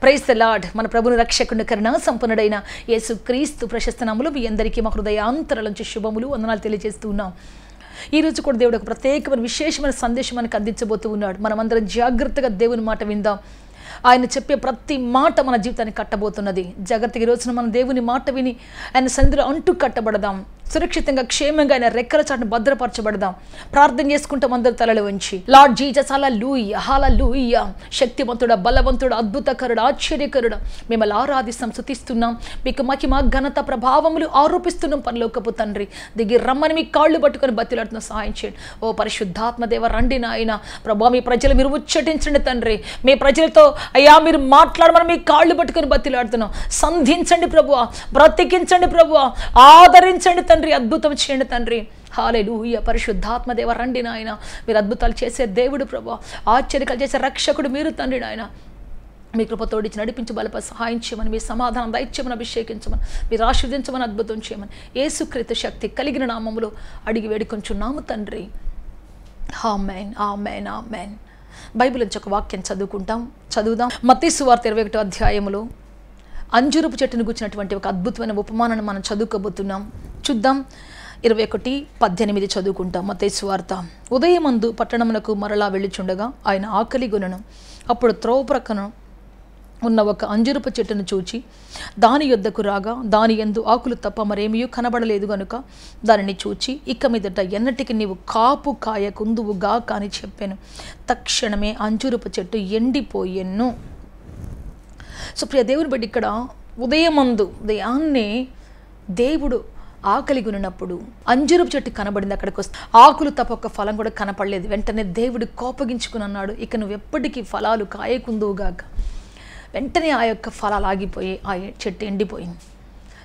Praise the lord. మన ప్రభుని రక్షకుని కరుణా సంపన్నుడైన యేసుక్రీస్తు ప్రశస్త నామములో మీ అందరికీ మా హృదయాంతరాల నుంచి శుభములు వందనాలు తెలియజేస్తున్నాం. ఈ రోజు కూడా దేవుడు ఒక ప్రత్యేకమైన విశేషమైన సందేశం మనకు అందించబోతూ ఉన్నాడు. మనమందరం జాగ్రత్తగా దేవుని మాట విందాం. ఆయన చెప్పే ప్రతి మాట మన జీవితాన్ని కట్టబోతున్నది. జాగ్రత్తగా ఈ రోజున మన దేవుని మాట విని ఆయన సన్నిధిలో అంటూ కట్టబడదాం. సురక్షితంగా క్షేమంగా ఆయన రెక్కల చాటును భద్రపరచబడదాం. ప్రార్థన చేసుకుంటాం అందరి తలలు వంచి. లార్డ్ జీసస్ హల్లెలూయా హల్లెలూయా. శక్తివంతుడా, బలవంతుడా, అద్భుతకరుడా, ఆశ్చర్యకరుడా మిమ్మల్ని ఆరాధిస్తాం, స్తుతిస్తున్నాం. మీకు మహిమ ఘనత ప్రభావములు ఆరోపిస్తున్నాం. పరలోకపు తండ్రి దిగి రమ్మని మీ కాళ్ళు పట్టుకొని బతిలాడుతున్న సహాయం చేయండి. ఓ పరిశుద్ధాత్మ దేవ రండి నాయన. ప్రభా మీ ప్రజలు మీరు ఉచ్చటించండి తండ్రి. మీ ప్రజలతో అయ్యా మీరు మాట్లాడమని మీ కాళ్ళు పట్టుకొని బతిలాడుతున్నాం. సంధించండి ప్రభువా, బ్రతికించండి ప్రభువా, ఆదరించండి తండ్రి, అద్భుతం చేయండి తండ్రి. హల్లెలూయా. పరిశుద్ధాత్మ దేవ రండి నాయన. మీరు అద్భుతాలు చేసే దేవుడు ప్రభువా, ఆశ్చర్యాలు చేసే రక్షకుడు మీరు తండ్రి నాయన. మీ కృపతోడిచి నడిపించి బలప సహాయం చేయమని, మీ సమాధానం దయచేయమని, అభిషేకించమని, మీరు ఆశీర్వదించమని, అద్భుతం చేయమని యేసుక్రీస్తు శక్తి కలిగిన నామములో అడిగి వేడుకొంచున్నాము తండ్రి. ఆమేన్ ఆమేన్ ఆమేన్. బైబిల్ నుంచి ఒక వాక్యం చదువుదాం. మత్తయి సువార్త 21వ అధ్యాయములో అంజూరపు చెట్టును గుచ్చినటువంటి ఒక అద్భుతమైన ఉపమానాన్ని మనం చదువుకోబోతున్నాం. చూద్దాం. 21:18 చదువుకుంటాం. మత్తయి సువార్త. ఉదయమందు పట్టణమునకు మరలా వెళ్ళుచుండగా ఆయన ఆకలి గొనెను. అప్పుడు త్రోవ ప్రక్కన ఉన్న ఒక అంజూరపు చెట్టును చూచి దాని యొద్దకు రాగా దాని యందు ఆకులు తప్ప మరేమీ కనబడలేదు గనుక దానిని చూచి ఇక మీదట ఎన్నటికి నీవు కాపు కాయ కుందువుగా కాని చెప్పాను. తక్షణమే అంజూరపు చెట్టు ఎండిపోయెను. సో ప్రియ దేవుని బట్టి ఇక్కడ ఉదయాన్నే దేవుడు ఆకలి కొనినప్పుడు అంజూరపు చెట్టు కనబడింది. అక్కడికి వస్తే ఆకులు తప్ప ఒక ఫలం కూడా కనపడలేదు. వెంటనే దేవుడు కోపగించుకుని అన్నాడు, ఇక నువ్వు ఎప్పటికీ ఫలాలు కాయకుందువుగాక. వెంటనే ఆ యొక్క ఫలాలు ఆగిపోయి ఆ చెట్టు ఎండిపోయింది.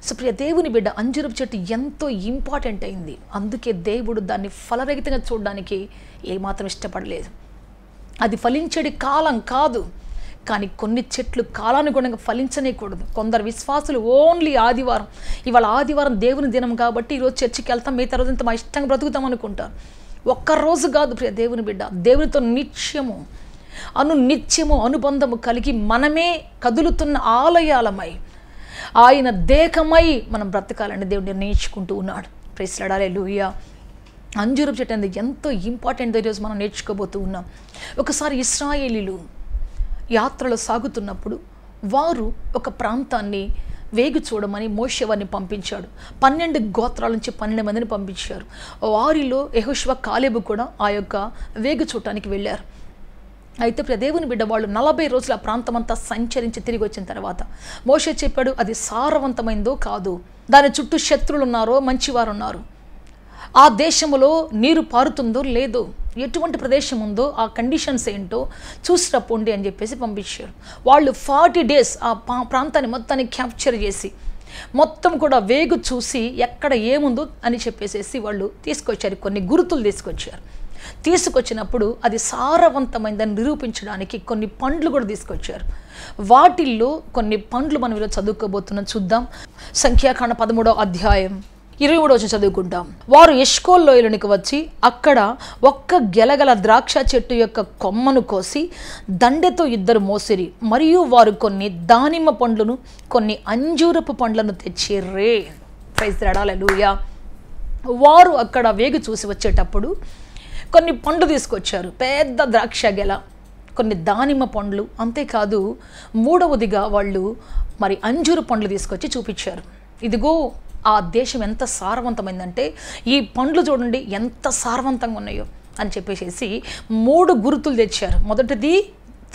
సో ప్రియ దేవుని బిడ్డ, అంజూరపు చెట్టు ఎంతో ఇంపార్టెంట్ అయింది. అందుకే దేవుడు దాన్ని ఫలరహితంగా చూడడానికి ఏమాత్రం ఇష్టపడలేదు. అది ఫలించేది కాలం కాదు, కానీ కొన్ని చెట్లు కాలానుగుణంగా ఫలించనేకూడదు. కొందరు విశ్వాసులు ఓన్లీ ఆదివారం, ఇవాళ ఆదివారం దేవుని దినం కాబట్టి ఈరోజు చర్చికి వెళ్తాం, మిగతా రోజంతా మా ఇష్టంగా బ్రతుకుతాం అనుకుంటారు. ఒక్కరోజు కాదు ప్రియ దేవుని బిడ్డ, దేవునితో నిత్యము అనుబంధము కలిగి మనమే కదులుతున్న ఆలయాలమై ఆయన దేహమై మనం బ్రతకాలని దేవుడు నిర్ణయించుకుంటూ ఉన్నాడు. Praise Lord. హల్లెలూయా. అంజూరపు చెట్టు అనేది ఎంతో ఇంపార్టెంట్. ఈరోజు మనం నేర్చుకోబోతూ ఉన్నాం. ఒకసారి ఇశ్రాయేలీలు యాత్రలో సాగుతున్నప్పుడు వారు ఒక ప్రాంతాన్ని వేగు చూడమని మోషే వారిని పంపించాడు. 12 గోత్రాల నుంచి 12 మందిని పంపించారు. వారిలో యెహోషువ, కాలేబు కూడా ఆ యొక్క వేగు చూడటానికి వెళ్ళారు. అయితే దేవుని బిడ్డ వాళ్ళు 40 రోజులు ఆ ప్రాంతం అంతా సంచరించి తిరిగి వచ్చిన తర్వాత మోషే చెప్పాడు, అది సారవంతమైందో కాదు, దాని చుట్టూ శత్రువులు ఉన్నారో మంచివారు ఉన్నారు, ఆ దేశంలో నీరు పారుతుందో లేదో, ఎటువంటి ప్రదేశం ఉందో ఆ కండిషన్స్ ఏంటో చూసి పొండి అని చెప్పేసి పంపించారు. వాళ్ళు 40 డేస్ ఆ ప్రాంతాన్ని మొత్తాన్ని క్యాప్చర్ చేసి మొత్తం కూడా వేగు చూసి ఎక్కడ ఏముందో అని చెప్పేసి వాళ్ళు తీసుకొచ్చారు. కొన్ని గుర్తులు తీసుకొచ్చినప్పుడు అది సారవంతమైందని నిరూపించడానికి కొన్ని పండ్లు కూడా తీసుకొచ్చారు. వాటిల్లో కొన్ని పండ్లు మనం ఈరోజు చదువుకోబోతున్నాం. చూద్దాం. సంఖ్యాకాండ 13వ అధ్యాయం 23 చదువుకుంటాం. వారు ఎష్కోల్ లోయలోనికి వచ్చి అక్కడ ఒక్క గెలగల ద్రాక్ష చెట్టు యొక్క కొమ్మను కోసి దండెతో 2 మోసిరి. మరియు వారు కొన్ని దానిమ్మ పండ్లను కొన్ని అంజూరపు పండ్లను తెచ్చిర్రే. Praise the Lord. హల్లెలూయా. వారు అక్కడ వేగు చూసి వచ్చేటప్పుడు కొన్ని పండ్లు తీసుకొచ్చారు. పెద్ద ద్రాక్ష గెల, కొన్ని దానిమ్మ పండ్లు, అంతేకాదు 3వదిగా వాళ్ళు మరి అంజూరు పండ్లు తీసుకొచ్చి చూపించారు. ఇదిగో ఆ దేశం ఎంత సారవంతమైందంటే ఈ పండ్లు చూడండి ఎంత సారవంతంగా ఉన్నాయో అని చెప్పేసి 3 గుర్తులు తెచ్చారు. మొదటిది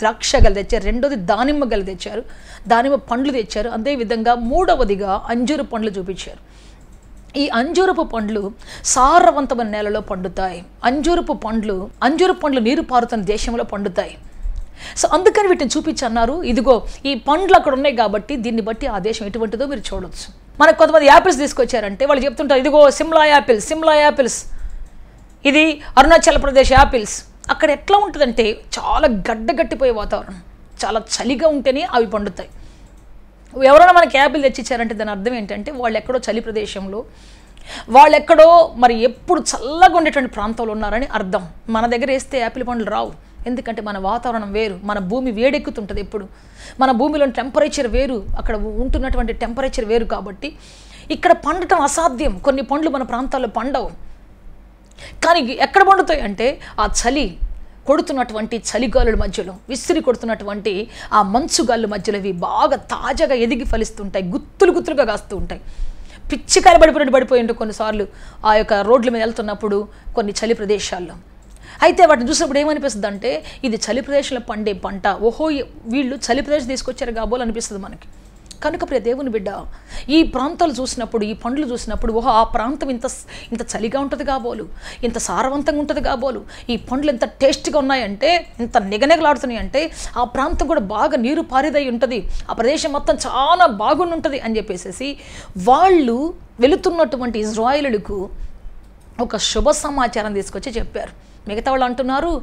ద్రాక్ష గెల తెచ్చారు, రెండోది దానిమ్మ గెల తెచ్చారు, దానిమ్మ పండ్లు తెచ్చారు, అదేవిధంగా 3వదిగా అంజూరు పండ్లు చూపించారు. ఈ అంజూరపు పండ్లు సారవంతమైన నేలలో పండుతాయి. అంజూరపు పండ్లు నీరు పారుతున్న దేశంలో పండుతాయి. సో అందుకని వీటిని చూపించన్నారు. ఇదిగో ఈ పండ్లు అక్కడ ఉన్నాయి కాబట్టి దీన్ని బట్టి ఆ దేశం ఎటువంటిదో మీరు చూడొచ్చు. మనకు కొంతమంది యాపిల్స్ తీసుకొచ్చారంటే వాళ్ళు చెప్తుంటారు, ఇదిగో సిమ్లా యాపిల్స్, ఇది అరుణాచల్ ప్రదేశ్ యాపిల్స్. అక్కడ ఎట్లా ఉంటుందంటే చాలా గడ్డగట్టిపోయే వాతావరణం, చాలా చలిగా ఉంటేనే అవి పండుతాయి. ఎవరైనా మనకి యాపిల్ తెచ్చిచ్చారంటే దాని అర్థం ఏంటంటే వాళ్ళు ఎక్కడో చలి ప్రదేశంలో, వాళ్ళు ఎక్కడో మరి ఎప్పుడు చల్లగా ఉండేటువంటి ప్రాంతంలో ఉన్నారని అర్థం. మన దగ్గర వేస్తే యాపిల్ పండ్లు రావు, ఎందుకంటే మన వాతావరణం వేరు, మన భూమి వేడెక్కుతుంటుంది ఎప్పుడు, మన భూమిలోని టెంపరేచర్ వేరు, అక్కడ ఉంటున్నటువంటి టెంపరేచర్ వేరు. కాబట్టి ఇక్కడ పండటం అసాధ్యం. కొన్ని పండ్లు మన ప్రాంతాల్లో పండవు. కానీ ఎక్కడ పండుతాయి అంటే ఆ చలి కొడుతున్నటువంటి చలిగాలుల మధ్యలో, విసిరి కొడుతున్నటువంటి ఆ మంచుగాళ్ళు మధ్యలో ఇవి బాగా తాజాగా ఎదిగి ఫలిస్తుంటాయి, గుత్తులు గుత్తులుగా కాస్తూ ఉంటాయి. పిచ్చికాయలు పడిపోయి ఉంటాయి కొన్నిసార్లు ఆ యొక్క రోడ్ల మీద వెళ్తున్నప్పుడు కొన్ని చలి ప్రదేశాల్లో. అయితే వాటిని చూసినప్పుడు ఏమనిపిస్తుంది అంటే ఇది చలి ప్రదేశంలో పండే పంట, ఓహో వీళ్ళు చలి ప్రదేశం తీసుకొచ్చారు కాబోలు అనిపిస్తుంది మనకి. కనుక ప్రియ దేవుని బిడ్డ, ఈ ప్రాంతాలు చూసినప్పుడు, ఈ పండ్లు చూసినప్పుడు, ఓహో ఆ ప్రాంతం ఇంత చలిగా ఉంటుంది కాబోలు, ఇంత సారవంతంగా ఉంటుంది కాబోలు, ఈ పండ్లు ఎంత టేస్ట్గా ఉన్నాయంటే, ఇంత నిగనిగలాడుతున్నాయి అంటే ఆ ప్రాంతం కూడా బాగా నీరు పారిదై ఉంటుంది, ఆ ప్రదేశం మొత్తం చాలా బాగుండి ఉంటుంది అని చెప్పేసి వాళ్ళు వెళుతున్నటువంటి ఇజ్రాయేలులకు ఒక శుభ సమాచారం తీసుకొచ్చి చెప్పారు. మిగతా వాళ్ళు అంటున్నారు,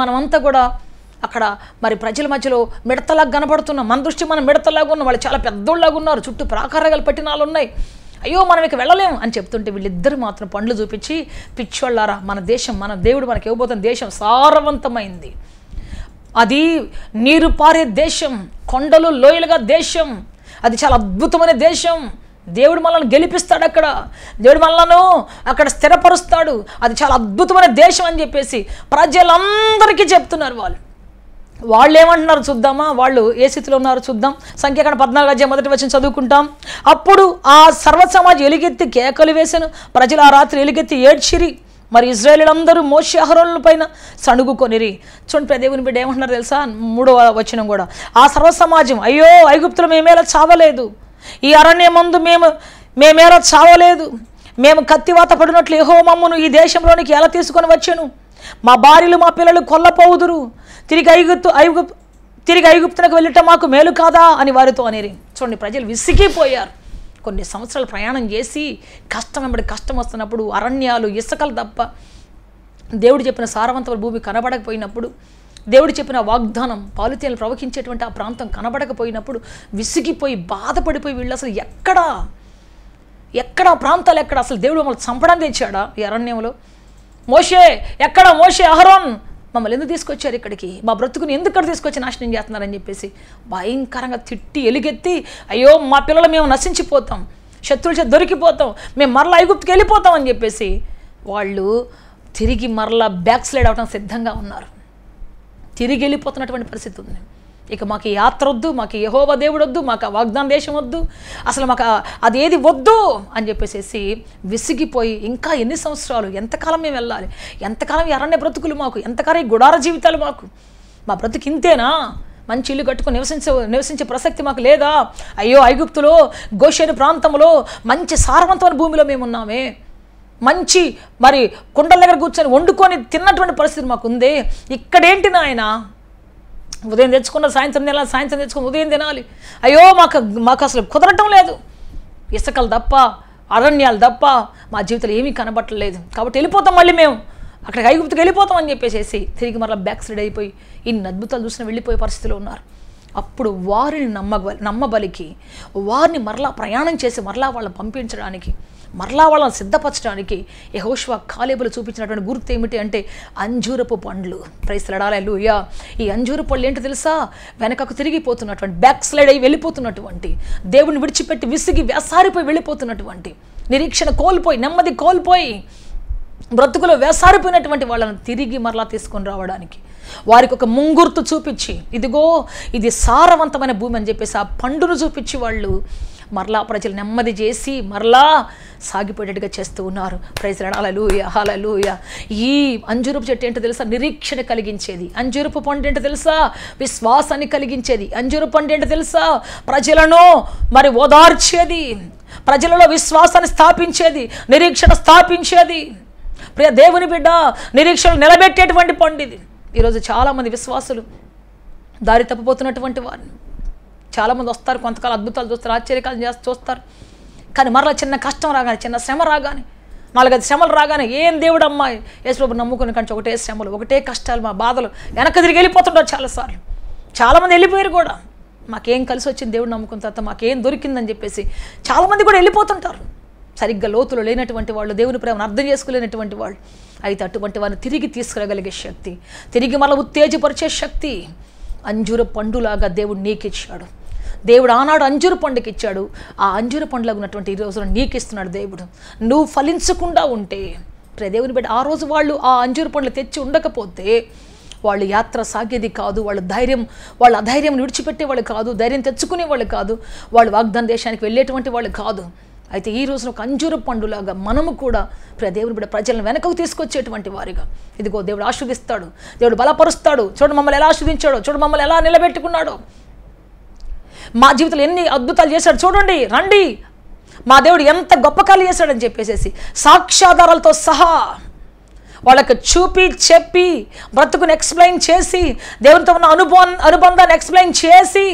మనమంతా కూడా అక్కడ మరి ప్రజల మధ్యలో మిడతలాగా కనబడుతున్నాం, మన దృష్టి మనం మిడతలాగా ఉన్నాం, వాళ్ళు చాలా పెద్దోళ్ళలాగా ఉన్నారు, చుట్టూ ప్రాకారాలు పట్టినాలు ఉన్నాయి, అయ్యో మనం ఇక వెళ్ళలేం అని చెప్తుంటే వీళ్ళిద్దరు మాత్రం పండ్లు చూపించి, పిచ్చోళ్ళారా, మన దేశం, మన దేవుడు మనకి ఇవ్వబోతున్న దేశం సారవంతమైంది, అది నీరు పారే దేశం, కొండలు లోయలుగా దేశం, అది చాలా అద్భుతమైన దేశం, దేవుడు మనల్ని గెలిపిస్తాడు, అక్కడ దేవుడు మనలను అక్కడ స్థిరపరుస్తాడు, అది చాలా అద్భుతమైన దేశం అని చెప్పేసి ప్రజలందరికీ చెప్తున్నారు. వాళ్ళు ఏమంటున్నారు చూద్దామా, వాళ్ళు ఏ స్థితిలో ఉన్నారో చూద్దాం. సంఖ్యాకాండం 14:1 చదువుకుంటాం. అప్పుడు ఆ సర్వసమాజం ఎలుగెత్తి కేకలు వేసెను, ప్రజలు ఆ రాత్రి ఎలుగెత్తి ఏడ్చిరి, మరి ఇశ్రాయేలీయులందరూ మోషే అహరోనుల పైన సణుగుకొనిరి. చూడండి దేవుని బిడ్డ ఏమంటున్నారు తెలుసా, 3వ వచనం కూడా, ఆ సర్వసమాజం, అయ్యో ఐగుప్తులు మేమేలా చావలేదు, ఈ అరణ్యమందు మేమేలా చావలేదు, మేము కత్తివాత పడినట్లు యెహోవా మమ్మను ఈ దేశంలోనికి ఎలా తీసుకొని వచ్చాను, మా భార్యలు మా పిల్లలు కొల్లపోవుదురు, తిరిగి ఐగుప్తునకు వెళ్ళటం మాకు మేలు కాదా అని వారితో అనేరి. చూడండి ప్రజలు విసిగిపోయారు. కొన్ని సంవత్సరాలు ప్రయాణం చేసి కష్టం వెంబడి కష్టం వస్తున్నప్పుడు, అరణ్యాలు ఇసుకలు తప్ప దేవుడు చెప్పిన సారవంతమైన భూమి కనబడకపోయినప్పుడు, దేవుడు చెప్పిన వాగ్దానం పాలుతేలు ప్రవహించేటువంటి ఆ ప్రాంతం కనబడకపోయినప్పుడు విసిగిపోయి బాధపడిపోయి వీళ్ళు అసలు ఎక్కడ ప్రాంతాలు ఎక్కడ, అసలు దేవుడు మమ్మల్ని చంపడానికి తెచ్చాడా ఈ అరణ్యంలో, మోషే అహరోన్ మమ్మల్ని ఎందుకు తీసుకొచ్చారు ఇక్కడికి, మా బ్రతుకుని ఎందుకు ఇక్కడ తీసుకొచ్చి నాశనం చేస్తున్నారని చెప్పేసి భయంకరంగా తిట్టి ఎలుగెత్తి, అయ్యో మా పిల్లలు మేము నశించిపోతాం, శత్రువుల చేత దొరికిపోతాం, మేము మరలా ఐగుప్తుకి వెళ్ళిపోతాం అని చెప్పేసి వాళ్ళు తిరిగి మరలా బ్యాక్ స్లైడ్ అవడం సిద్ధంగా ఉన్నారు. తిరిగి వెళ్ళిపోతున్నటువంటి పరిస్థితి ఉంది. ఇక మాకు ఈ యాత్ర వద్దు, మాకు యెహోవా దేవుడు వద్దు, మాకు ఆ వాగ్దాన దేశం వద్దు, అసలు మాకు అది ఏది వద్దు అని చెప్పేసి విసిగిపోయి ఇంకా ఎన్ని సంవత్సరాలు, ఎంతకాలం మేము వెళ్ళాలి, ఎంతకాలం ఈ అరణ్య బ్రతుకులు మాకు, ఎంతకాలం ఈ గుడార జీవితాలు మాకు, మా బ్రతుకు ఇంతేనా, మంచి ఇల్లు కట్టుకుని నివసించే ప్రసక్తి మాకు లేదా, అయ్యో ఐగుప్తులో గోషేను ప్రాంతంలో మంచి సారవంతమైన భూమిలో మేము ఉన్నామే, మంచి మరి కుండల దగ్గర కూర్చొని వండుకొని తిన్నటువంటి పరిస్థితి మాకు ఉంది, ఇక్కడేంటి నాయన, ఉదయం తెచ్చుకున్న సాయంత్రం తినాలి, సాయంత్రం తెచ్చుకుని ఉదయం తినాలి, అయ్యో మాకు అసలు కుదరటం లేదు, ఇసుకలు తప్ప అరణ్యాలు తప్ప మా జీవితంలో ఏమీ కనబట్టలేదు, కాబట్టి వెళ్ళిపోతాం, మళ్ళీ మేము అక్కడికి ఐగుప్తుకి వెళ్ళిపోతాం అని చెప్పేసి తిరిగి మరలా బ్యాక్ సైడ్ అయిపోయి ఇన్ని అద్భుతాలు చూసిన వెళ్ళిపోయే పరిస్థితిలో ఉన్నారు. అప్పుడు వారిని నమ్మబలికి వారిని మరలా ప్రయాణం చేసి మరలా వాళ్ళని పంపించడానికి, మరలా వాళ్ళని సిద్ధపరచడానికి యెహోషువ కాలేబులు చూపించినటువంటి గుర్తు ఏమిటి అంటే అంజూరపు పండ్లు. ప్రైస్ హల్లెలూయా. ఈ అంజూరపు పళ్ళు ఏంటో తెలుసా, వెనకకు తిరిగిపోతున్నటువంటి, బ్యాక్ స్లైడ్ అయ్యి వెళ్ళిపోతున్నటువంటి, దేవుని విడిచిపెట్టి విసిగి వేసారిపోయి వెళ్ళిపోతున్నటువంటి, నిరీక్షణ కోల్పోయి, నెమ్మది కోల్పోయి, బ్రతుకులో వేసారిపోయినటువంటి వాళ్ళని తిరిగి మరలా తీసుకొని రావడానికి వారికి ఒక ముంగుర్తు చూపించి, ఇదిగో ఇది సారవంతమైన భూమి అని చెప్పేసి ఆ పండును చూపించి వాళ్ళు మరలా ప్రజలు నెమ్మది చేసి మరలా సాగిపోయేటట్టుగా చేస్తూ ఉన్నారు. ప్రైజ్ హల్లెలూయా హల్లెలూయా. ఈ అంజూరపు చెట్టు ఏంటో తెలుసా, నిరీక్షణ కలిగించేది. అంజూరపు పండు ఏంటో తెలుసా, విశ్వాసాన్ని కలిగించేది. అంజూరపు పండు ఏంటో తెలుసా, ప్రజలను మరి ఓదార్చేది, ప్రజలలో విశ్వాసాన్ని స్థాపించేది, నిరీక్షణ స్థాపించేది. ప్రియ దేవుని బిడ్డ, నిరీక్షణ నిలబెట్టేటువంటి పండు ఇది. ఈరోజు చాలామంది విశ్వాసులు దారి తప్పిపోతున్నటువంటి వారు చాలామంది వస్తారు, కొంతకాలం అద్భుతాలు చూస్తారు, ఆశ్చర్యకాలు చూస్తారు, కానీ మరలా చిన్న కష్టం రాగానే, చిన్న శ్రమ రాగానే, 4-5 శ్రమలు రాగానే, ఏం దేవుడు అమ్మాయి యేసుప్రభు నమ్ముకుని కానీ ఒకటే శ్రమలు, ఒకటే కష్టాలు, మా బాధలు, వెనక తిరిగి వెళ్ళిపోతుంటారు చాలాసార్లు. చాలామంది వెళ్ళిపోయారు కూడా, మాకేం కలిసి వచ్చింది దేవుడు నమ్ముకున్న తర్వాత, మాకేం దొరికిందని చెప్పేసి చాలామంది కూడా వెళ్ళిపోతుంటారు. సరిగ్గా లోతులో లేనటువంటి వాళ్ళు, దేవుని ప్రేమను అర్థం చేసుకోలేనటువంటి వాళ్ళు. అయితే అటువంటి వారిని తిరిగి తీసుకురాగలిగే శక్తి, తిరిగి మళ్ళీ ఉత్తేజపరిచే శక్తి అంజూర పండులాగా దేవుడు నీకు ఇచ్చాడు. దేవుడు ఆనాడు అంజూర పండుకి ఇచ్చాడు. ఆ అంజూర పండులాగా ఉన్నటువంటి ఈ రోజున నీకు ఇస్తున్నాడు దేవుడు. నువ్వు ఫలించకుండా ఉంటే దేవుని బిడ్డ, ఆ రోజు వాళ్ళు ఆ అంజూర పండ్లు తెచ్చి ఉండకపోతే వాళ్ళు యాత్ర సాగేది కాదు. వాళ్ళ అధైర్యం విడిచిపెట్టేవాళ్ళు కాదు, ధైర్యం తెచ్చుకునేవాళ్ళు కాదు, వాళ్ళు వాగ్దాన దేశానికి వెళ్ళేటువంటి వాళ్ళు కాదు. అయితే ఈ రోజున ఒక అంజూర పండులాగా మనము కూడా దేవుని బిడ్డ ప్రజలను వెనకకు తీసుకొచ్చేటువంటి వారిగా, ఇదిగో దేవుడు ఆశీర్వదిస్తాడు, దేవుడు బలపరుస్తాడు. చూడు మమ్మల్ని ఎలా ఆశీర్వదించాడో, చూడు మమ్మల్ని ఎలా నిలబెట్టుకున్నాడో, మా జీవితంలో ఎన్ని అద్భుతాలు చేశాడు చూడండి, రండి మా దేవుడు ఎంత గొప్ప కార్యాలు చేశాడని చెప్పేసి సాక్ష్యాధారాలతో సహా వాళ్ళకి చూపి చెప్పి బ్రతుకుని ఎక్స్ప్లెయిన్ చేసి దేవునితో ఉన్న అనుబంధాన్ని ఎక్స్ప్లెయిన్ చేసి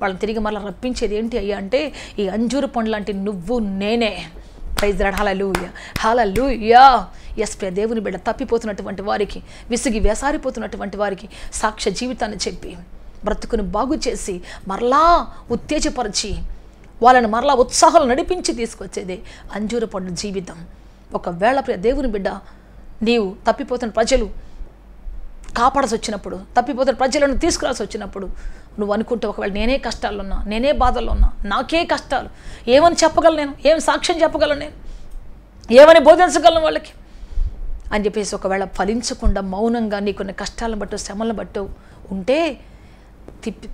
వాళ్ళని తిరిగి మళ్ళీ రప్పించేది ఏంటి అయ్యా అంటే ఈ అంజూరు పండు లాంటి నువ్వు నేనే. ప్రైజ్ లార్డ్, హల్లెలూయా హల్లెలూయా. ఎస్ ప్రియ దేవుని బిడ్డ, తప్పిపోతున్నటువంటి వారికి, విసిగి వేసారిపోతున్నటువంటి వారికి సాక్ష్య జీవితాన్ని చెప్పి బ్రతుకుని బాగు చేసి మరలా ఉత్తేజపరిచి వాళ్ళని మరలా ఉత్సాహాలు నడిపించి తీసుకొచ్చేదే అంజూర పండు జీవితం. ఒకవేళ ప్రియ దేవుని బిడ్డ, నీవు తప్పిపోతున్న ప్రజలు కాపాడాల్సి వచ్చినప్పుడు, తప్పిపోతున్న ప్రజలను తీసుకురాల్సి వచ్చినప్పుడు నువ్వు అనుకుంటే ఒకవేళ నేనే కష్టాల్లో ఉన్నా, నేనే బాధల్లో ఉన్నా, నాకే కష్టాలు, ఏమని చెప్పగలను నేను, ఏం సాక్ష్యం చెప్పగలను నేను, ఏమని బోధించగలను వాళ్ళకి అని చెప్పేసి ఒకవేళ ఫలించకుండా మౌనంగా నీకున్న కష్టాలను బట్టు శ్రమలను బట్టు ఉంటే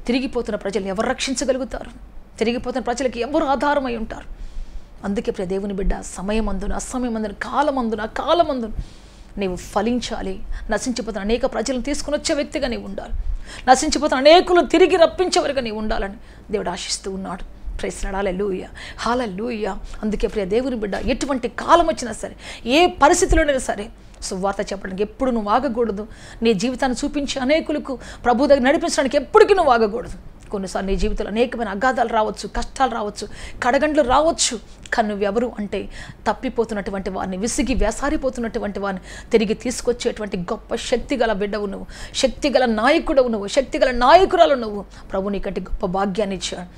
తిరిగిపోతున్న ప్రజలు ఎవరు రక్షించగలుగుతారు? తిరిగిపోతున్న ప్రజలకి ఎవరు ఆధారమై ఉంటారు? అందుకే ప్రియ దేవుని బిడ్డ, సమయమందున అసమయమందున కాలమందున నీవు ఫలించాలి. నశించిపోతున్న అనేక ప్రజలను తీసుకుని వచ్చే వ్యక్తిగా నీవు ఉండాలి. నశించిపోతున్న అనేకులను తిరిగి రప్పించేవరకు నీవు ఉండాలని దేవుడు ఆశిస్తూ ఉన్నాడు. ప్రైజ్ లార్డ్, హల్లెలూయా హల్లెలూయా. అందుకే ప్రియ దేవుని బిడ్డ, ఎటువంటి కాలం వచ్చినా సరే, ఏ పరిస్థితిలోనైనా సరే సువార్త చెప్పడానికి ఎప్పుడు నువ్వు ఆగకూడదు. నీ జీవితాన్ని చూపించి అనేకులకు ప్రభు దగ్గర నడిపించడానికి ఎప్పటికీ నువ్వు ఆగకూడదు. కొన్నిసార్లు నీ జీవితంలో అనేకమైన అగాధాలు రావచ్చు, కష్టాలు రావచ్చు, కడగండ్లు రావచ్చు. కానీ నువ్వెవరు అంటే తప్పిపోతున్నటువంటి వారిని, విసిగి వేసారిపోతున్నటువంటి వారిని తిరిగి తీసుకొచ్చేటువంటి గొప్ప శక్తి గల బిడ్డవు నువ్వు, శక్తి గల నాయకుడవు నువ్వు, శక్తి గల నాయకురాలు నువ్వు. ప్రభు నీకంటే గొప్ప భాగ్యాన్ని ఇచ్చాడు.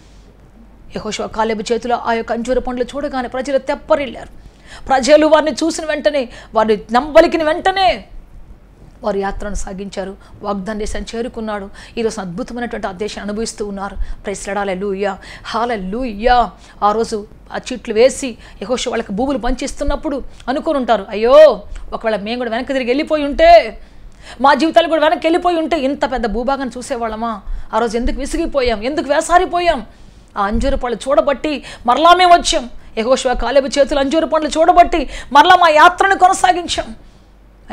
యెహోషువ కాలేబు చేతిలో ఆ యొక్క అంజూర పండ్లు చూడగానే ప్రజలు తెప్పరిల్లారు. ప్రజలు వారిని చూసిన వెంటనే, వారిని నమ్మబలికిన వెంటనే వారు యాత్రను సాగించారు. వాగ్దాన దేశాన్ని చేరుకున్నాడు. ఈరోజు అద్భుతమైనటువంటి ఆ దేశాన్ని అనుభవిస్తూ ఉన్నారు. ప్రైజ్ లార్డ్, హల్లెలూయా హల్లెలూయా. ఆ రోజు ఆ చీట్లు వేసి యెహోషువ వాళ్ళకి భూములు పంచిస్తున్నప్పుడు అనుకొని ఉంటారు, అయ్యో ఒకవేళ మేము కూడా వెనక్కి తిరిగి వెళ్ళిపోయి ఉంటే, మా జీవితాలు కూడా వెనక్కి వెళ్ళిపోయి ఉంటే ఇంత పెద్ద భూభాగాన్ని చూసేవాళ్ళమా? ఆ రోజు ఎందుకు విసిగిపోయాం, ఎందుకు వేసారిపోయాం? ఆ అంజూరు పళ్ళు చూడబట్టి మరలా మేము వచ్చాం. యెహోషువ కాలేబు చేతులు అంజూరు పండ్లు చూడబట్టి మరలా మా యాత్రను కొనసాగించాం.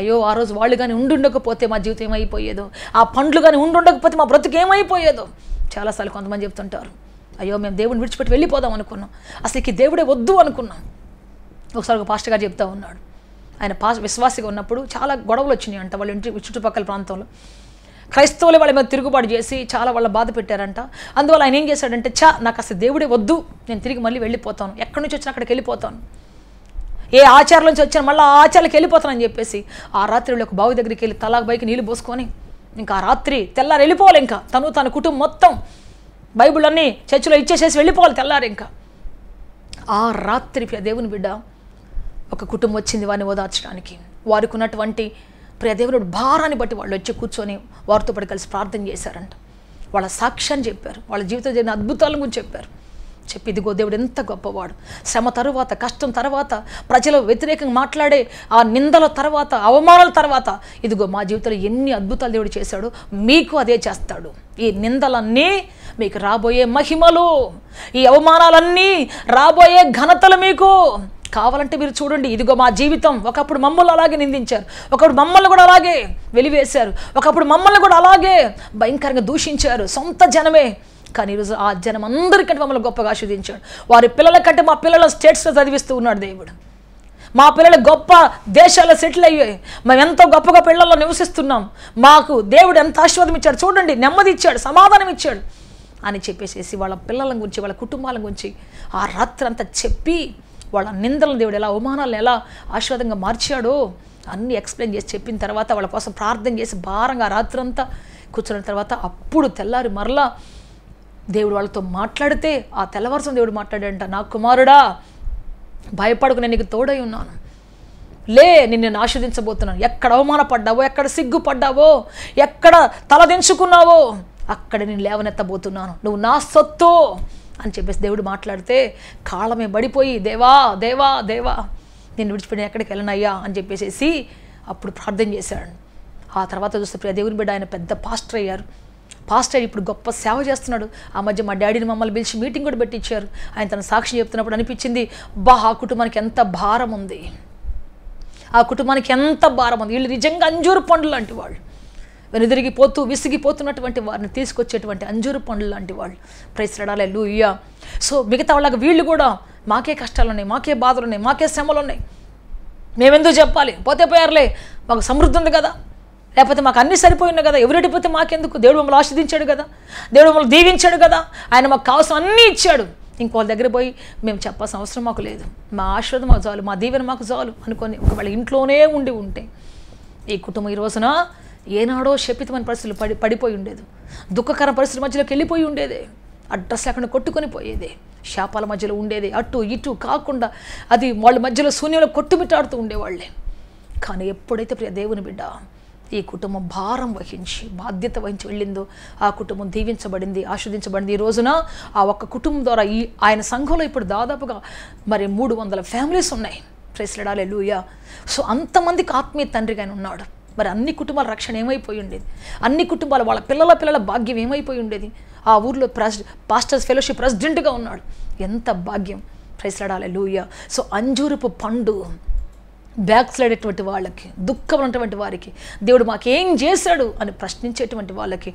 అయ్యో ఆ రోజు వాళ్ళు కానీ ఉండుండకపోతే మా జీవితం ఏమైపోయేదో, ఆ పండ్లు కానీ ఉండుండకపోతే మా బ్రతుకు ఏమైపోయేదో. చాలాసార్లు కొంతమంది చెప్తుంటారు, అయ్యో మేము దేవుడిని విడిచిపెట్టి వెళ్ళిపోదాం అనుకున్నాం, అసలుకి దేవుడే వద్దు అనుకున్నాం. ఒకసారి ఒక పాస్టర్ గారు చెప్తా ఉన్నాడు, ఆయన విశ్వాసిగా ఉన్నప్పుడు చాలా గొడవలు వచ్చినాయి అంట వాళ్ళ ఇంటి చుట్టుపక్కల ప్రాంతంలో. క్రైస్తవులే వాళ్ళ మీద తిరుగుబాటు చేసి చాలా వాళ్ళ బాధ పెట్టారంట. అందువల్ల ఆయన ఏం చేశాడంటే, నాకు అసలు దేవుడే వద్దు, నేను తిరిగి మళ్ళీ వెళ్ళిపోతాను, ఎక్కడి నుంచి వచ్చినా అక్కడికి వెళ్ళిపోతాను, ఏ ఆచారం నుంచి వచ్చాను మళ్ళీ ఆ ఆచారాలకు వెళ్ళిపోతానని చెప్పేసి ఆ రాత్రి ఒక బావి దగ్గరికి వెళ్ళి తలాకు బైకి నీళ్ళు పోసుకొని ఇంకా ఆ రాత్రి తెల్లారి వెళ్ళిపోవాలి. ఇంకా తన కుటుంబం మొత్తం బైబిల్ అన్నీ చర్చిలో ఇచ్చేసేసి వెళ్ళిపోవాలి తెల్లారి. ఇంకా ఆ రాత్రి దేవుని బిడ్డ ఒక కుటుంబం వచ్చింది వారిని ఓదార్చడానికి. వారికి ఉన్నటువంటి దేవుని భారాన్ని బట్టి వాళ్ళు వచ్చి కూర్చొని వారితో పాటు కలిసి ప్రార్థన చేశారంట. వాళ్ళ సాక్ష్యాన్ని చెప్పారు, వాళ్ళ జీవితంలో జరిగిన అద్భుతాల గురించి చెప్పారు. చెప్పి ఇదిగో దేవుడు ఎంత గొప్పవాడు, శ్రమ తర్వాత, కష్టం తర్వాత, ప్రజలు వ్యతిరేకంగా మాట్లాడే ఆ నిందల తర్వాత, అవమానాల తర్వాత, ఇదిగో మా జీవితంలో ఎన్ని అద్భుతాలు దేవుడు చేశాడు, మీకు అదే చేస్తాడు. ఈ నిందలన్నీ మీకు రాబోయే మహిమలు, ఈ అవమానాలన్నీ రాబోయే ఘనతలు మీకు కావాలంటే మీరు చూడండి. ఇదిగో మా జీవితం, ఒకప్పుడు మమ్మల్ని అలాగే నిందించారు, ఒకప్పుడు మమ్మల్ని కూడా అలాగే వెలివేశారు, ఒకప్పుడు మమ్మల్ని కూడా అలాగే భయంకరంగా దూషించారు సొంత జనమే. కానీ ఈరోజు ఆ జనం అందరికంటే మమ్మల్ని గొప్పగా ఆశీర్వదించాడు. వారి పిల్లల కంటే మా పిల్లల స్టేట్స్లో చదివిస్తూ ఉన్నాడు దేవుడు. మా పిల్లలు గొప్ప దేశాల్లో సెటిల్ అయ్యాయి, మేము ఎంతో గొప్పగా పిల్లల్లో నివసిస్తున్నాం, మాకు దేవుడు ఎంత ఆశీర్వాదం ఇచ్చాడు చూడండి, నెమ్మది ఇచ్చాడు, సమాధానం ఇచ్చాడు అని చెప్పేసి వాళ్ళ పిల్లల గురించి, వాళ్ళ కుటుంబాల గురించి ఆ రాత్రి అంతా చెప్పి వాళ్ళ నిందలను దేవుడు ఎలా, అవమానాలను ఎలా ఆశీర్వాదంగా మార్చాడో అన్నీ ఎక్స్ప్లెయిన్ చేసి చెప్పిన తర్వాత వాళ్ళ కోసం ప్రార్థన చేసి భారంగా రాత్రి అంతా కూర్చున్న తర్వాత అప్పుడు తెల్లారి మరలా దేవుడు వాళ్ళతో మాట్లాడితే ఆ తెల్లవారుసం దేవుడు మాట్లాడాడంట, నా కుమారుడా భయపడకు, నేను నీకు తోడై ఉన్నాను. లే, నిన్ను ఆశీర్వదించబోతున్నాను. ఎక్కడ అవమానపడ్డావో, ఎక్కడ సిగ్గుపడ్డావో, ఎక్కడ తలదించుకున్నావో అక్కడ నేను లేవనెత్తబోతున్నాను. నువ్వు నా సొత్తు అని చెప్పేసి దేవుడు మాట్లాడితే కాళ్ళమే పడిపోయి, దేవా దేవా దేవా నేను విడిచిపెట్టి ఎక్కడికి వెళ్ళనయ్యా అని చెప్పేసి అప్పుడు ప్రార్థన చేశాడు. ఆ తర్వాత చూస్తే ప్రియ దేవుని బిడ్డ ఆయన పెద్ద పాస్టర్ అయ్యారు. పాస్టర్ ఇప్పుడు గొప్ప సేవ చేస్తున్నాడు. ఆ మధ్య మా డాడీని మమ్మల్ని పిలిచి మీటింగ్ కూడా పెట్టించారు. ఆయన తన సాక్షి చెప్తున్నప్పుడు అనిపించింది, ఆ కుటుంబానికి ఎంత భారం ఉంది, ఆ కుటుంబానికి ఎంత భారం ఉంది. వీళ్ళు నిజంగా అంజూరు పండ్లు లాంటి వాళ్ళు, వెనుదిరిగిపోతూ విసిగిపోతున్నటువంటి వారిని తీసుకొచ్చేటువంటి అంజూరు పండ్లు లాంటి వాళ్ళు. ప్రైజ్ లార్డ్, హల్లెలూయా. సో మిగతా వాళ్ళకి వీళ్ళు కూడా మాకే కష్టాలు ఉన్నాయి, మాకే బాధలు ఉన్నాయి, మాకే శ్రమలు ఉన్నాయి, మేమెందుకు చెప్పాలి, పోతే పోయారులే, మాకు సమృద్ధి ఉంది కదా, లేకపోతే మాకు అన్నీ సరిపోయినాయి కదా, ఎవరెడిపోతే మాకెందుకు, దేవుడు మమ్మల్ని ఆశీర్వదించాడు కదా, దేవుడు మమ్మల్ని దీవించాడు కదా, ఆయన మాకు కావాల్సిన అన్నీ ఇచ్చాడు, ఇంకోళ్ళ దగ్గర పోయి మేము చెప్పాల్సిన అవసరం మాకు లేదు, మా ఆశీర్వాదం మాకు చాలు, మా దీవెన మాకు చాలు అనుకొని ఒకవేళ ఇంట్లోనే ఉంటే ఈ కుటుంబం ఈ రోజున ఏనాడో శపితమైన పరిస్థితులు పడిపోయి ఉండేది, దుఃఖకర పరిస్థితుల మధ్యలోకి వెళ్ళిపోయి ఉండేదే, అడ్రస్ లేకుండా కొట్టుకొని పోయేదే, శాపాల మధ్యలో ఉండేది, అటు ఇటు కాకుండా అది వాళ్ళ మధ్యలో శూన్యంలో కొట్టుమిట్టాడుతూ ఉండేవాళ్ళే. కానీ ఎప్పుడైతే ప్రియ దేవుని బిడ్డ ఈ కుటుంబం భారం వహించి బాధ్యత వహించి వెళ్ళిందో ఆ కుటుంబం దీవించబడింది, ఆస్వాదించబడింది. ఈ రోజున ఆ ఒక్క కుటుంబం ద్వారా ఆయన సంఘంలో ఇప్పుడు దాదాపుగా మరి 300 ఫ్యామిలీస్ ఉన్నాయి. ప్రైజ్ లార్డ్, హల్లెలూయా. సో అంతమందికి ఆత్మీయ తండ్రిగా ఆయన ఉన్నాడు. మరి అన్ని కుటుంబాల రక్షణ ఏమైపోయి ఉండేది, అన్ని కుటుంబాలు వాళ్ళ పిల్లల భాగ్యం ఏమైపోయి ఉండేది. ఆ ఊర్లో పాస్టర్స్ ఫెలోషిప్ ప్రెసిడెంట్గా ఉన్నాడు, ఎంత భాగ్యం. ప్రైజ్ లార్డ్, హల్లెలూయా. సో అంజూరపు పండు బ్యాక్ స్లైడ్ అటువంటి వాళ్ళకి, దుఃఖం ఉన్నటువంటి వారికి, దేవుడు మాకేం చేశాడు అని ప్రశ్నించేటువంటి వాళ్ళకి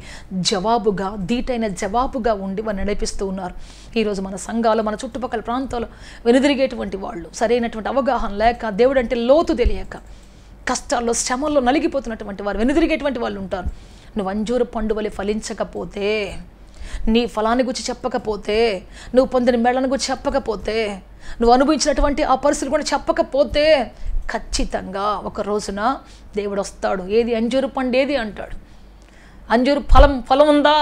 జవాబుగా, ధీటైన జవాబుగా ఉండి వారిని నడిపిస్తూ ఉన్నారు. ఈరోజు మన సంఘాలు, మన చుట్టుపక్కల ప్రాంతాలు వెనుదిరిగేటువంటి వాళ్ళు, సరైనటువంటి అవగాహన లేక, దేవుడు అంటే లోతు తెలియక, కష్టాల్లో శ్రమల్లో నలిగిపోతున్నటువంటి వారు, వెనుదిరిగేటువంటి వాళ్ళు ఉంటారు. నువ్వు అంజూరు పండు వలె ఫలించకపోతే, నీ ఫలాన్ని గురించి చెప్పకపోతే, నువ్వు పొందిన మేళను గురించి చెప్పకపోతే, నువ్వు అనుభవించినటువంటి ఆ పరిస్థితులు కూడా చెప్పకపోతే ఖచ్చితంగా ఒక రోజున దేవుడు వస్తాడు. ఏది అంజూరు పండు ఏది అంటాడు. అంజూరు ఫలం ఉందా,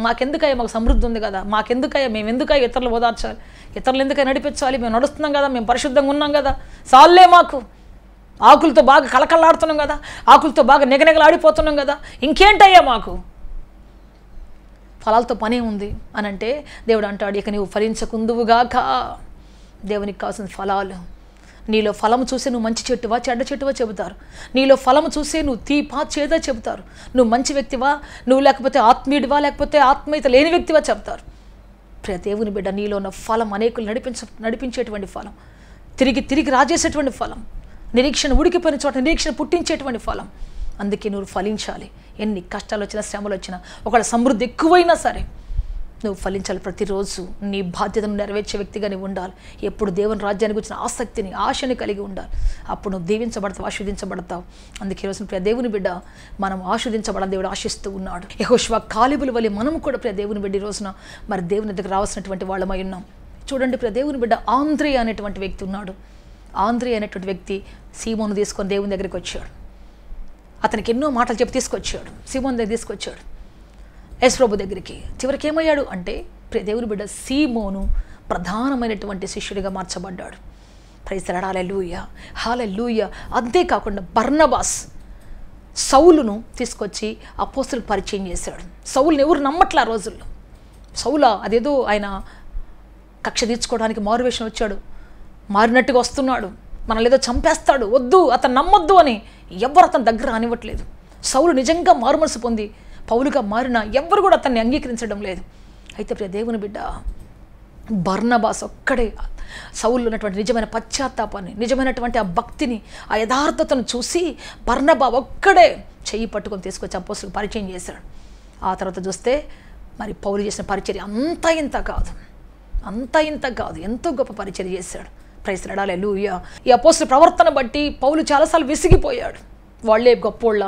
మాకెందుకయ్యా, మాకు సమృద్ధి ఉంది కదా, మాకెందుకయ్యా, మేము ఎందుకయ్యా ఇతరులు ఓదార్చాలి, ఇతరులు ఎందుకయ్యా నడిపించాలి, మేము నడుస్తున్నాం కదా, మేము పరిశుద్ధంగా ఉన్నాం కదా, చాలే మాకు, ఆకులతో బాగా కళకళలాడుతున్నాం కదా, ఆకులతో బాగా నిగనిగలాడిపోతున్నాం కదా, ఇంకేంటయ్యా మాకు, ఫలాలతో పనే ఉంది అని అంటే దేవుడు అంటాడు, ఇక నీవు ఫలించకుందువుగాక. దేవునికి కావాల్సిన ఫలాలు, నీలో ఫలము చూసే నువ్వు మంచి చెట్టువా చెడ్డ చెట్టువా చెబుతారు, నీలో ఫలము చూసే నువ్వు తీపా చేదా చెబుతారు, నువ్వు మంచి వ్యక్తివా, నువ్వు లేకపోతే ఆత్మీయుడివా, లేకపోతే ఆత్మీయత లేని వ్యక్తివా చెప్తారు. ప్రియ దేవుని బిడ్డ, నీలో ఉన్న ఫలం అనేకులు నడిపించేటువంటి ఫలం, తిరిగి రాజేసేటువంటి ఫలం, నిరీక్షణ ఉడికిపోయిన చోట నిరీక్షణ పుట్టించేటువంటి ఫలం. అందుకే నువ్వు ఫలించాలి. ఎన్ని కష్టాలు వచ్చినా, శ్రమలు వచ్చినా, ఒకవేళ సమృద్ధి ఎక్కువైనా సరే నువ్వు ఫలించాలి. ప్రతిరోజు నీ బాధ్యతను నెరవేర్చే వ్యక్తిగా నువ్వు ఉండాలి. ఎప్పుడు దేవుని రాజ్యానికి వచ్చిన ఆసక్తిని, ఆశని కలిగి ఉండాలి. అప్పుడు నువ్వు దీవించబడతావు, ఆశీర్వదించబడతావు. అందుకే ఈరోజు ప్రియ దేవుని బిడ్డ, మనం ఆశీర్వదించబడాలని దేవుడు ఆశిస్తూ ఉన్నాడు. యెహోషువ కాలేబుల వలె మనం కూడా ప్రియ దేవుని బిడ్డ ఈ రోజున మరి దేవుని దగ్గర రావాల్సినటువంటి వాళ్ళమై ఉన్నాం. చూడండి ప్రియ దేవుని బిడ్డ, ఆంద్రియ అనేటువంటి వ్యక్తి ఉన్నాడు. ఆంద్రియ అనేటువంటి వ్యక్తి సీమోను తీసుకొని దేవుని దగ్గరికి వచ్చాడు. అతనికి ఎన్నో మాటలు చెప్పి తీసుకొచ్చాడు. సీమోను దగ్గర తీసుకొచ్చాడు యేసు ప్రభు దగ్గరికి. చివరికి ఏమయ్యాడు అంటే ప్రియ దేవుని బిడ్డ, సీమోను ప్రధానమైనటువంటి శిష్యుడిగా మార్చబడ్డాడు. ప్రైజ్ లార్డ్, హల్లెలూయా, హల్లెలూయా. అంతేకాకుండా బర్నబాస్ సౌలును తీసుకొచ్చి అపోస్తలులకు పరిచయం చేశాడు. సౌలుని ఎవరు నమ్మట్లే ఆ రోజుల్లో. సౌలా అదేదో ఆయన కక్ష తీర్చుకోవడానికి మారువేషం వచ్చాడు, మారినట్టుగా వస్తున్నాడు, మనల్ని ఏదో చంపేస్తాడు, వద్దు, అతను నమ్మొద్దు అని ఎవరు అతని దగ్గర రానివ్వట్లేదు. సౌలు నిజంగా మారుమనసు పొంది పౌలుగా మారినా ఎవ్వరు కూడా అతన్ని అంగీకరించడం లేదు. అయితే ప్రియ దేవుని బిడ్డ, బర్నబాస్ ఒక్కడే సౌలు ఉన్నటువంటి నిజమైన పశ్చాత్తాపాన్ని, నిజమైనటువంటి ఆ భక్తిని, ఆ యథార్థతను చూసి బర్నబా ఒక్కడే చెయ్యి పట్టుకొని తీసుకొచ్చి అపోస్తలులకు పరిచయం చేశాడు. ఆ తర్వాత చూస్తే మరి పౌలు చేసిన పరిచర్య అంతా ఇంత కాదు, ఎంతో గొప్ప పరిచర్య చేశాడు. ప్రైజ్ లార్డ్, హల్లెలూయా. ఈ అపోస్తలుల ప్రవర్తన బట్టి పౌలు చాలాసార్లు విసిగిపోయాడు. వాళ్ళే గొప్పోళ్ళ,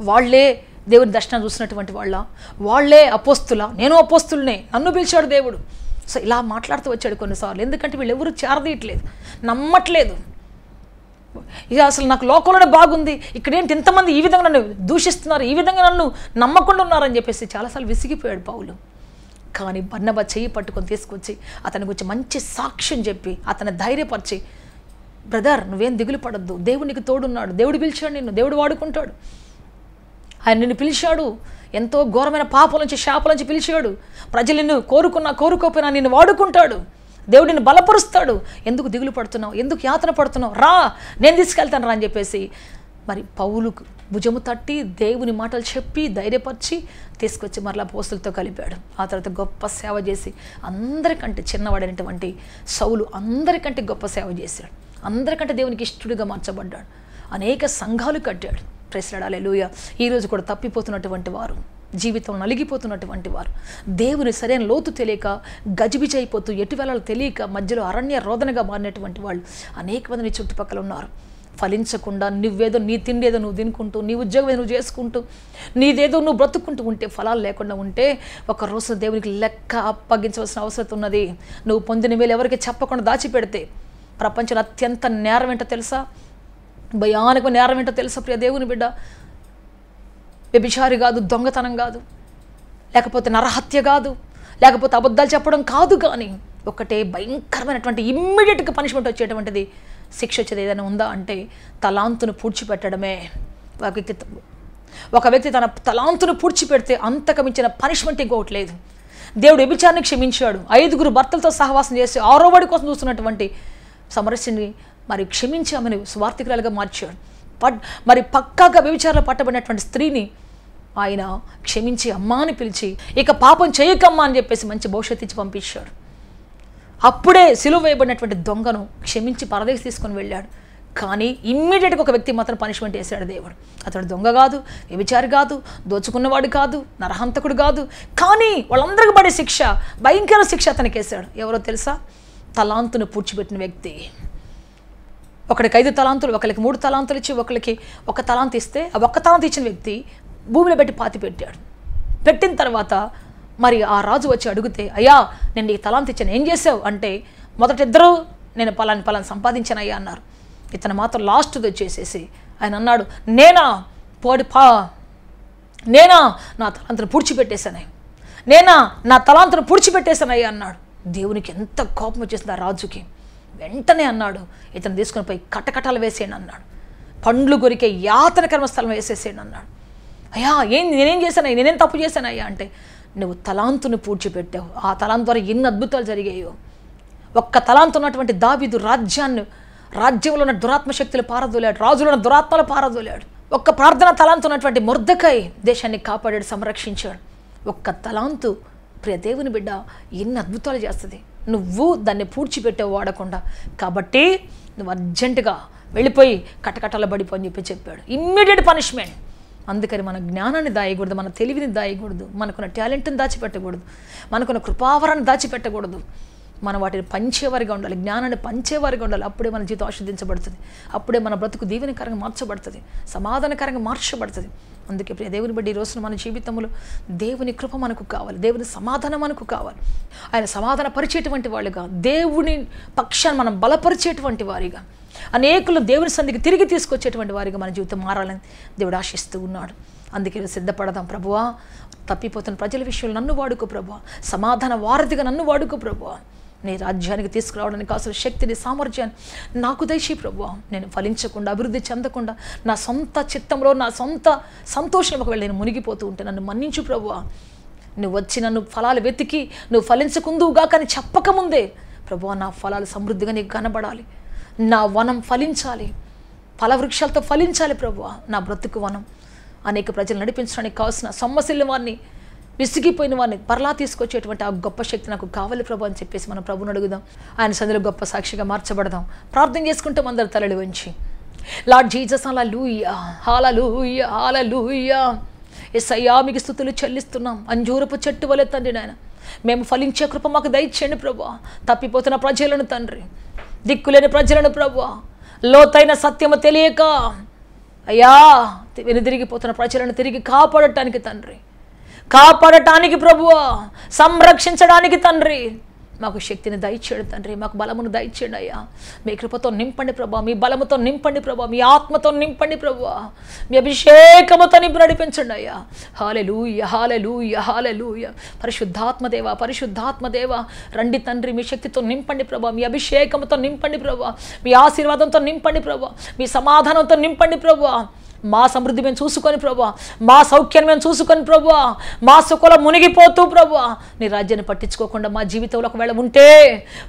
వాళ్ళే దేవుని దర్శనం చూసినటువంటి వాళ్ళే అపోస్తులా, నేను అపోస్తులనే, నన్ను పిలిచాడు దేవుడు. సో ఇలా మాట్లాడుతూ వచ్చాడు కొన్నిసార్లు. ఎందుకంటే వీళ్ళు ఎవరు చేరదీయట్లేదు, నమ్మట్లేదు. ఇక అసలు నాకు లోకంలోనే బాగుంది, ఇక్కడేంటి ఇంతమంది ఈ విధంగా నన్ను దూషిస్తున్నారు, ఈ విధంగా నన్ను నమ్మకుండా ఉన్నారని చెప్పేసి చాలాసార్లు విసిగిపోయాడు పౌలు. కానీ బర్నబా చెయ్యి పట్టుకొని తీసుకొచ్చి అతని గురించి మంచి సాక్ష్యం చెప్పి అతన్ని ధైర్యపరిచి బ్రదర్ నువ్వేం దిగులు పడద్దు, దేవుడు నీకు తోడున్నాడు, దేవుడు పిలిచాడు నిన్ను, దేవుడు వాడుకుంటాడు. ఆయన నిన్ను పిలిచాడు, ఎంతో ఘోరమైన పాపల నుంచి శాపల నుంచి పిలిచాడు. ప్రజలు నిన్ను కోరుకోపోయినా నిన్ను వాడుకుంటాడు. దేవుడు నిన్ను బలపరుస్తాడు. ఎందుకు దిగులు పడుతున్నావు, ఎందుకు యాతన పడుతున్నావు, రా నేను తీసుకెళ్తాను రా అని చెప్పేసి మరి పౌలుకు భుజము తట్టి దేవుని మాటలు చెప్పి ధైర్యపరిచి తీసుకొచ్చి మరలా అపోస్తలులతో కలిపాడు. ఆ తర్వాత గొప్ప సేవ చేసి అందరికంటే చిన్నవాడైనటువంటి సౌలు అందరికంటే గొప్ప సేవ చేశాడు. అందరికంటే దేవునికి ఇష్టడుగా మార్చబడ్డాడు. అనేక సంఘాలు కట్టాడు. ప్రైజ్ హల్లెలూయా. ఈరోజు కూడా తప్పిపోతున్నటువంటి వారు, జీవితం నలిగిపోతున్నటువంటి వారు, దేవుని సరైన లోతు తెలియక గజిబిజి అయిపోతూ ఎటు వెళ్ళాలో తెలియక మధ్యలో అరణ్య రోదనగా మారినటువంటి వాళ్ళు అనేక మంది నీ చుట్టుపక్కల ఉన్నారు. ఫలించకుండా నువ్వేదో నీ తిండి ఏదో నువ్వు తినుకుంటూ, నీ ఉద్యోగం ఏదో నువ్వు చేసుకుంటూ, నీదేదో నువ్వు బ్రతుక్కుంటూ ఉంటే, ఫలాలు లేకుండా ఉంటే ఒక రోజు దేవునికి లెక్క అప్పగించవలసిన అవసరం ఉన్నది. నువ్వు పొందిన మేలు ఎవరికి చెప్పకుండా దాచిపెడితే ప్రపంచంలో అత్యంత నేరం ఏంటో తెలుసా, భయానక నేరం ఏంటో తెలుసా ప్రియ దేవుని బిడ్డ? వ్యభిచారి కాదు, దొంగతనం కాదు, లేకపోతే నరహత్య కాదు, లేకపోతే అబద్ధాలు చెప్పడం కాదు, కానీ ఒకటే భయంకరమైనటువంటి ఇమ్మీడియట్గా పనిష్మెంట్ వచ్చేటువంటిది శిక్ష వచ్చేది ఏదైనా ఉందా అంటే తలాంతును పూడ్చిపెట్టడమే. ఒక వ్యక్తి తన తలాంతును పూడ్చిపెడితే అంతకు మించిన పనిష్మెంట్ ఇంకొకటి లేదు. దేవుడు వ్యభిచారాన్ని క్షమించాడు. 5 భర్తలతో సహవాసం చేసి 6వ వాడి కోసం చూస్తున్నటువంటి సమరస్యని మరి క్షమించి ఆమెను స్వార్థికురాలుగా మార్చాడు. మరి పక్కాగా వ్యభిచారంలో పట్టబడినటువంటి స్త్రీని ఆయన క్షమించి అమ్మా అని పిలిచి ఇక పాపం చేయకమ్మా అని చెప్పేసి మంచి భవిష్యత్తు ఇచ్చి పంపించాడు. అప్పుడే సిలువ వేయబడినటువంటి దొంగను క్షమించి పరదేశం తీసుకొని వెళ్ళాడు. కానీ ఇమ్మీడియట్గా ఒక వ్యక్తి మాత్రం పనిష్మెంట్ వేశాడు దేవుడు. అతడు దొంగ కాదు, వ్యభిచారి కాదు, దోచుకున్నవాడు కాదు, నరహంతకుడు కాదు, కానీ వాళ్ళందరికీ పడే శిక్ష, భయంకర శిక్ష అతనికి వేశాడు. ఎవరో తెలుసా? తలాంతును పూడ్చిపెట్టిన వ్యక్తి. ఒకరికి 5 తలాంతులు, ఒకరికి 3 తలాంతులు ఇచ్చి ఒకరికి 1 తలాంతు ఇస్తే ఆ 1 తలాంతు ఇచ్చిన వ్యక్తి భూమిలో పెట్టి పాతి పెట్టాడు. పెట్టిన తర్వాత మరి ఆ రాజు వచ్చి అడిగితే, అయ్యా నేను నీకు తలాంతు ఇచ్చాను, ఏం చేసావు అంటే, మొదట ఇద్దరు నేను పలాని సంపాదించాను అయ్యా అన్నారు. ఇతను మాత్రం లాస్ట్ వచ్చేసేసి ఆయన అన్నాడు, నేనా నా తలాంతును పూడ్చిపెట్టేశాను, నా తలాంతును పూడ్చిపెట్టేశానయ్యా అన్నాడు. దేవునికి ఎంత కోపం వచ్చేసింది ఆ రాజుకి. వెంటనే అన్నాడు, ఇతను తీసుకుని పోయి కటకటాలు వేసేయండి అన్నాడు, పండ్లు కొరికే యాతన కర్మస్థలం వేసేసేయండి అన్నాడు. అయ్యా నేనేం చేశానయ్యా, నేనేం తప్పు చేశానయ్యా అంటే, నువ్వు తలాంతును పూడ్చిపెట్టావు, ఆ తలాంతు ద్వారా ఎన్ని అద్భుతాలు జరిగాయో. 1 తలాంతు ఉన్నటువంటి దావీదు రాజ్యంలో ఉన్న దురాత్మ శక్తులు పారదోలాడు, రాజులో ఉన్న దురాత్మలు పారదోలాడు. 1 ప్రార్థన తలాంతు ఉన్నటువంటి మొర్దెకై దేశాన్ని కాపాడాడు, సంరక్షించాడు. 1 తలాంతు ప్రియ దేవుని బిడ్డ ఎన్ని అద్భుతాలు చేస్తుంది. నువ్వు దాన్ని పూడ్చిపెట్టావు వాడకుండా. కాబట్టి నువ్వు అర్జెంటుగా వెళ్ళిపోయి కటకటాల పడిపోని చెప్పాడు. Immediate punishment. అందుకని మన జ్ఞానాన్ని దాయకూడదు, మన తెలివిని దాయకూడదు, మనకున్న టాలెంట్ని దాచిపెట్టకూడదు, మనకున్న కృపావరాన్ని దాచిపెట్టకూడదు. మనం వాటిని పంచేవారిగా ఉండాలి, జ్ఞానాన్ని పంచేవారిగా ఉండాలి. అప్పుడే మన జీవితం ఆస్వాదించబడుతుంది, అప్పుడే మన బ్రతుకు దీవెనకరంగా మార్చబడుతుంది, సమాధానకరంగా మార్చబడుతుంది. అందుకే ప్రియ దేవుని బట్టి ఈ రోజున మన జీవితంలో దేవుని కృప మనకు కావాలి, దేవుని సమాధానం మనకు కావాలి. ఆయన సమాధాన పరిచేటువంటి వాళ్ళుగా, దేవుని పక్షాన్ని మనం బలపరిచేటువంటి వారిగా, అనేకులు దేవుని సన్నిధికి తిరిగి తీసుకొచ్చేటువంటి వారిగా మన జీవితం మారాలని దేవుడు ఆశిస్తూ ఉన్నాడు. అందుకే సిద్ధపడదాం. ప్రభువా, తప్పిపోతున్న ప్రజల విషయంలో నన్ను వాడుకో ప్రభువా, సమాధాన వారధిగా నన్ను వాడుకో ప్రభువా, నీ రాజ్యానికి తీసుకురావడానికి కావాల్సిన శక్తిని, సామర్థ్యాన్ని నాకు దయచేయి ప్రభువా. నేను ఫలించకుండా, అభివృద్ధి చెందకుండా, నా సొంత చిత్తంలో నా సొంత సంతోషం ఒకవేళ నేను మునిగిపోతూ ఉంటే నన్ను మన్నించు ప్రభువా. నువ్వు వచ్చి నన్ను ఫలాలు వెతికి నువ్వు ఫలించకుందువుగా కానీ చెప్పకముందే ప్రభువా, నా ఫలాలు సమృద్ధిగా నీకు కనబడాలి, నా వనం ఫలించాలి, ఫలవృక్షాలతో ఫలించాలి ప్రభువా. నా బ్రతుకు వనం అనేక ప్రజలు నడిపించడానికి కావాల్సిన సొమ్మసిల్లిన వారిని, విసిగిపోయిన వారిని పరలా తీసుకొచ్చేటువంటి ఆ గొప్ప శక్తి నాకు కావాలి ప్రభు అని చెప్పేసి మనం ప్రభుని అడుగుదాం. ఆయన సన్నిధిలో గొప్ప సాక్షిగా మార్చబడదాం. ప్రార్థన చేసుకుంటాం అందరు తలలు వంచి. లార్డ్ జీసస్, హల్లెలూయా, హల్లెలూయా, హల్లెలూయా. యేసయ్యా మీకు స్తుతులు చెల్లిస్తున్నాం. అంజూరపు చెట్టు వలె తండ్రి నాయన మేము ఫలించే కృప మాకు దయచేయండి ప్రభువా. తప్పిపోతున్న ప్రజలను తండ్రి, దిక్కులేని ప్రజలను ప్రభువా, లోతైన సత్యము తెలియక అయ్యా వెనుదిరిగిపోతున్న ప్రజలను తిరిగి కాపాడటానికి తండ్రి, కాపాడటానికి ప్రభువా, సంరక్షించడానికి తండ్రి, మాకు శక్తిని దయచేయండి తండ్రి, మాకు బలమును దయచేయండి అయ్యా. మీ కృపతో నింపండి ప్రభా, మీ బలముతో నింపండి ప్రభా, మీ ఆత్మతో నింపండి ప్రభా, మీ అభిషేకముతో నింపి నడిపించండి అయ్యా. హల్లెలూయా, హల్లెలూయా, హల్లెలూయా. పరిశుద్ధాత్మదేవ, పరిశుద్ధాత్మదేవ, రండి తండ్రి, మీ శక్తితో నింపండి ప్రభా, మీ అభిషేకముతో నింపండి ప్రభా, మీ ఆశీర్వాదంతో నింపండి ప్రభా, మీ సమాధానంతో నింపండి ప్రభా. మా సమృద్ధి మేము చూసుకొని ప్రభా, మా సౌఖ్యాన్ని మేము చూసుకొని ప్రభా, మా సుఖంలో మునిగిపోతూ ప్రభా, నీ రాజ్యాన్ని పట్టించుకోకుండా మా జీవితంలో ఒకవేళ ఉంటే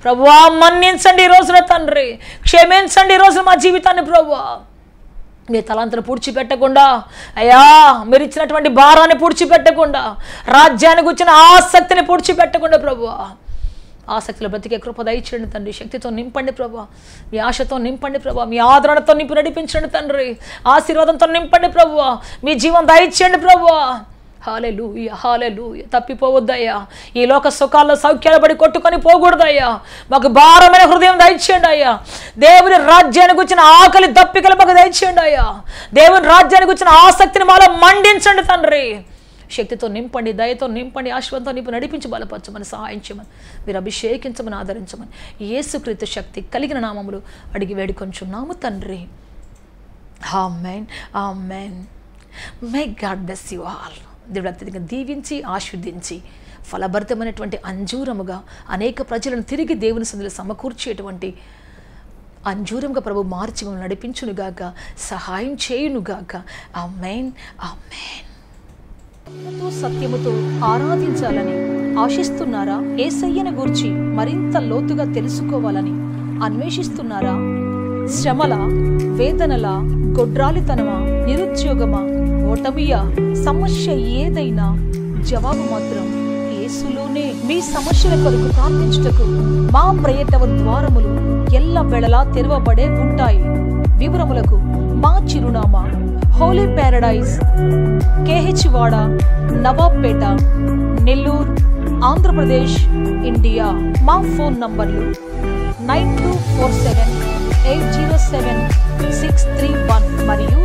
ప్రభా మన్నించండి ఈ రోజున తండ్రి, క్షమించండి ఈ రోజున మా జీవితాన్ని ప్రభా. మీ తలాంతను పూడ్చిపెట్టకుండా అయ్యా, మీరు ఇచ్చినటువంటి భారాన్ని పూడ్చిపెట్టకుండా, రాజ్యానికి వచ్చిన ఆసక్తిని పూడ్చిపెట్టకుండా ప్రభా, ఆసక్తిలో బ్రతికే కృప దయచేయండి తండ్రి. శక్తితో నింపండి ప్రభా, మీ ఆశతో నింపండి ప్రభా, మీ ఆదరణతో నింపి నడిపించండి తండ్రి, ఆశీర్వాదంతో నింపండి ప్రభా, మీ జీవం దయచేయండి ప్రభా. హల్లెలూయా, హల్లెలూయా. తప్పిపోవద్దయ్యా, ఈ లోక సుఖాల్లో సౌఖ్యాలు పడి కొట్టుకొని పోకూడదయ్యా. మాకు భారమైన హృదయం దయచేయండి అయ్యా. దేవుని రాజ్యానికి వచ్చిన ఆకలి దప్పికలు మాకు దయచేయండి అయ్యా. దేవుని రాజ్యానికి వచ్చిన ఆసక్తిని మాలో మండించండి తండ్రి. శక్తితో నింపండి, దయతో నింపండి, ఆశీర్వాదంతో నింపి నడిపించి బలపరచమని, సహాయం చేయమని, మీరు అభిషేకించమని, ఆదరించమని యేసుక్రీస్తు శక్తి కలిగిన నామములు అడిగి వేడుకొంచున్నాము తండ్రి. Amen, amen. May God bless you all. దేవుడు అత్యధికంగా దీవించి ఆశీర్వదించి ఫలభరితమైనటువంటి అంజూరముగా అనేక ప్రజలను తిరిగి దేవుని సన్నిధిలో సమకూర్చేటువంటి అంజూరముగా ప్రభు మార్చి మమ్మల్ని నడిపించునుగాక, సహాయం చేయునుగాక. ఆమేన్, ఆమేన్. సత్యముతో ఆరాధించాలని ఆశిస్తున్నారా? యేసయ్యను గూర్చి మరింత లోతుగా తెలుసుకోవాలని అన్వేషిస్తున్నారా? శ్రమల, వేదనల, గొడ్రాలితనమా, నిరుద్యోగమా, ఓటమియా, సమస్య ఏదైనా జవాబు మాత్రం యేసులోనే. మీ సమస్యల కొరకు ప్రార్థించుటకు మా ప్రేయటవ ద్వారములు ఎల్ల వేళలా తెరవబడే ఉంటాయి. వివరములకు మా చిరునామా హోలీ ప్యారడైజ్, KH వాడ, నవాబ్పేట, నెల్లూరు, ఆంధ్రప్రదేశ్, ఇండియా. మా ఫోన్ నంబర్లు 9247807631 మరియు